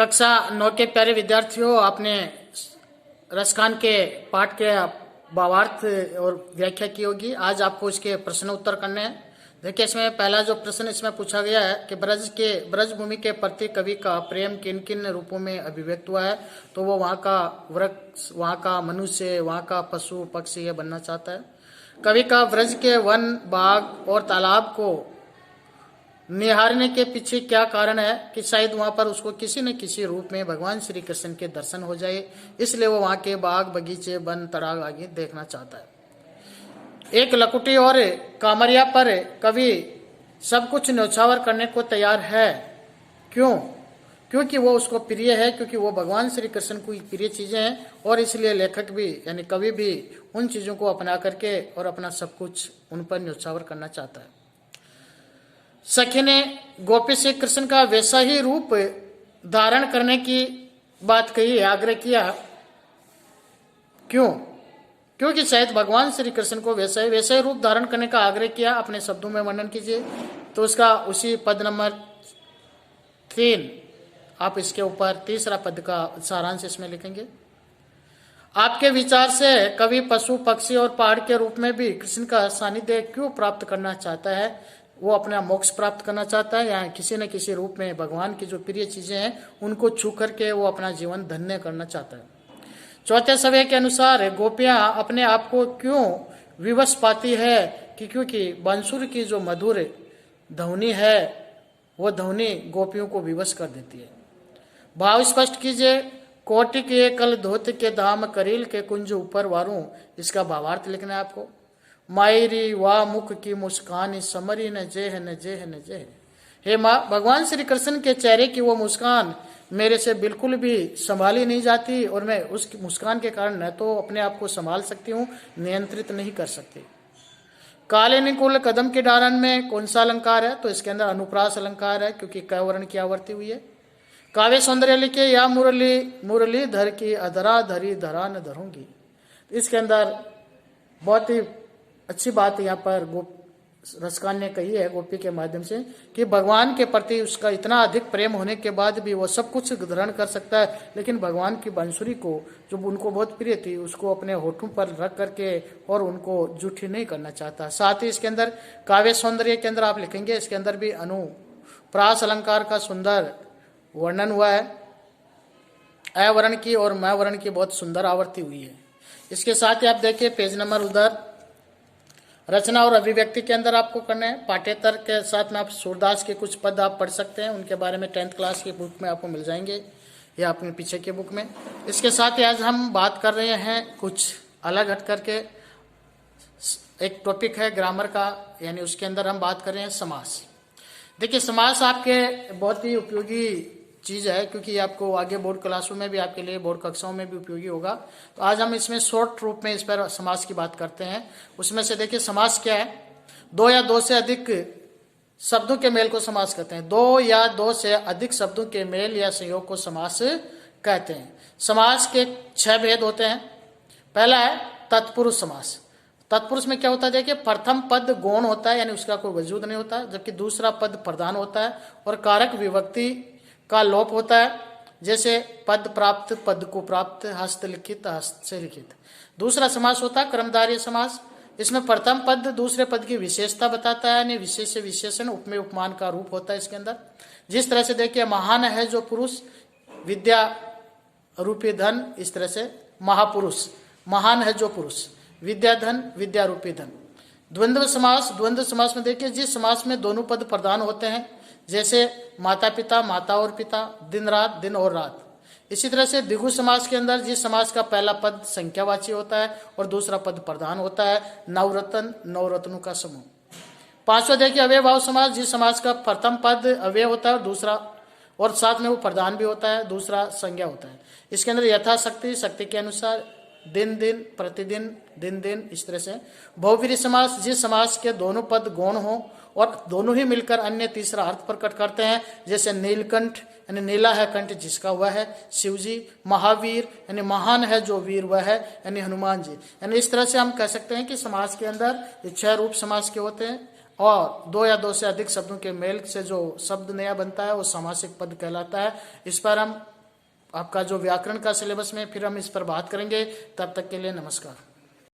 कक्षा 9 के प्यारे विद्यार्थियों, आपने रसखान के पाठ के भावार्थ और व्याख्या की होगी। आज आपको इसके प्रश्न उत्तर करने हैं। देखिए, इसमें पहला जो प्रश्न इसमें पूछा गया है कि ब्रज भूमि के प्रति कवि का प्रेम किन किन रूपों में अभिव्यक्त हुआ है। तो वो वहाँ का वृक्ष, वहाँ का मनुष्य, वहाँ का पशु पक्षी ये बनना चाहता है। कवि का ब्रज के वन, बाग और तालाब को निहारने के पीछे क्या कारण है कि शायद वहां पर उसको किसी न किसी रूप में भगवान श्री कृष्ण के दर्शन हो जाए, इसलिए वो वहां के बाग, बगीचे, वन, तालाब आगे देखना चाहता है। एक लकुटी और कामरिया पर कवि सब कुछ न्यौछावर करने को तैयार है। क्यों? क्योंकि वो उसको प्रिय है, क्योंकि वो भगवान श्री कृष्ण को प्रिय चीजें हैं, और इसलिए लेखक भी यानी कवि भी उन चीजों को अपना करके और अपना सब कुछ उन पर न्यौछावर करना चाहता है। सखी ने गोपी से कृष्ण का वैसा ही रूप धारण करने की बात कही, आग्रह किया। क्यों? क्योंकि शायद भगवान श्री कृष्ण को वैसा ही रूप धारण करने का आग्रह किया। अपने शब्दों में वर्णन कीजिए। तो उसका उसी पद नंबर 3 आप इसके ऊपर तीसरा पद का सारांश इसमें लिखेंगे। आपके विचार से कवि पशु, पक्षी और पहाड़ के रूप में भी कृष्ण का सानिध्य क्यों प्राप्त करना चाहता है? वो अपना मोक्ष प्राप्त करना चाहता है, या किसी न किसी रूप में भगवान की जो प्रिय चीजें हैं उनको छू करके वो अपना जीवन धन्य करना चाहता है। चौथे सवय के अनुसार गोपियां अपने आप को क्यों विवश पाती है कि क्योंकि बांसुरी की जो मधुर ध्वनि है वो ध्वनि गोपियों को विवश कर देती है। भाव स्पष्ट कीजिए। कोटि के कल धोत के धाम, करील के कुंज ऊपर वारूं, इसका भावार्थ लिखना है आपको। मायरी वाह मुख की मुस्कान, समरी न जेह न जेह न जेह। हे माँ, भगवान श्री कृष्ण के चेहरे की वो मुस्कान मेरे से बिल्कुल भी संभाली नहीं जाती, और मैं उस मुस्कान के कारण न तो अपने आप को संभाल सकती हूँ, नियंत्रित नहीं कर सकती। काले निकुल कदम के डालन में कौन सा अलंकार है? तो इसके अंदर अनुप्रास अलंकार है, क्योंकि क वर्ण की आवर्ती हुई है। काव्य सौंदर्य लिखे, या मुरली धर की अधरा धरी धरा न धरूंगी। इसके अंदर बहुत ही अच्छी बात यहाँ पर रसखान ने कही है गोपी के माध्यम से कि भगवान के प्रति उसका इतना अधिक प्रेम होने के बाद भी वो सब कुछ ग्रहण कर सकता है, लेकिन भगवान की बांसुरी को जो उनको बहुत प्रिय थी उसको अपने होठों पर रख करके और उनको जूठी नहीं करना चाहता। साथ ही इसके अंदर काव्य सौंदर्य के अंदर आप लिखेंगे, इसके अंदर भी अनुप्रास अलंकार का सुंदर वर्णन हुआ है। अवर्ण की और मैं वर्ण की बहुत सुंदर आवर्ती हुई है। इसके साथ ही आप देखिए पेज नंबर उधर रचना और अभिव्यक्ति के अंदर आपको करना है। पाठ्येतर के साथ में आप सूरदास के कुछ पद आप पढ़ सकते हैं, उनके बारे में 10th क्लास की बुक में आपको मिल जाएंगे या अपने पीछे के बुक में। इसके साथ ही आज हम बात कर रहे हैं कुछ अलग हट करके, एक टॉपिक है ग्रामर का, यानी उसके अंदर हम बात कर रहे हैं समास। देखिए, समास आपके बहुत ही उपयोगी चीज है, क्योंकि आपको आगे बोर्ड क्लासों में भी, आपके लिए बोर्ड कक्षाओं में भी उपयोगी होगा। तो आज हम इसमें शॉर्ट रूप में इस पर समास की बात करते हैं। उसमें से देखिए, समास क्या है? 2 या 2 से अधिक शब्दों के मेल को समास कहते हैं। 2 या 2 से अधिक शब्दों के मेल या संयोग को समास कहते हैं। समास के 6 भेद होते हैं। पहला है तत्पुरुष समास। तत्पुरुष में क्या होता है? देखिए, प्रथम पद गौण होता है, यानी उसका कोई वजूद नहीं होता, जबकि दूसरा पद प्रधान होता है और कारक विभक्ति का लोप होता है। जैसे पद प्राप्त, पद को प्राप्त, हस्तलिखित, हस्त से लिखित। दूसरा समास होता है कर्मधारय समास। इसमें प्रथम पद दूसरे पद की विशेषता बताता है, यानी विशेष से विशेषण, उपमेय उपमान का रूप होता है इसके अंदर। जिस तरह से देखिए, महान है जो पुरुष, विद्या रूपी धन, इस तरह से महापुरुष, महान है जो पुरुष, विद्या धन, विद्या रूपी धन। द्वंद्व समास, द्वंद्व समास में देखिए जिस समास में दोनों पद प्रधान होते हैं, जैसे माता पिता, माता और पिता, दिन रात, दिन और रात। इसी तरह से द्विगु समास के अंदर जिस समास का पहला पद संख्यावाची होता है और दूसरा पद प्रधान होता है, नवरत्न, नवरत्नों का समूह। पांचवा देखिए अव्यय भाव समास, जिस समास का प्रथम पद अव्यय होता है और दूसरा, और साथ में वो प्रधान भी होता है, दूसरा संज्ञा होता है। इसके अंदर यथाशक्ति, शक्ति के अनुसार, दिन दिन, प्रतिदिन, दिन दिन, इस तरह से। बहुव्रीहि समास, जिस समास के दोनों पद गौण हो और दोनों ही मिलकर अन्य तीसरा अर्थ प्रकट करते हैं, जैसे नीलकंठ, यानी नीला है कंठ जिसका हुआ है शिवजी, महावीर, यानी महान है जो वीर वह है, यानी हनुमान जी। यानी इस तरह से हम कह सकते हैं कि समास के अंदर 6 रूप समास के होते हैं, और 2 या 2 से अधिक शब्दों के मेल से जो शब्द नया बनता है वो सामासिक पद कहलाता है। इस पर हम आपका जो व्याकरण का सिलेबस में फिर हम इस पर बात करेंगे। तब तक के लिए नमस्कार।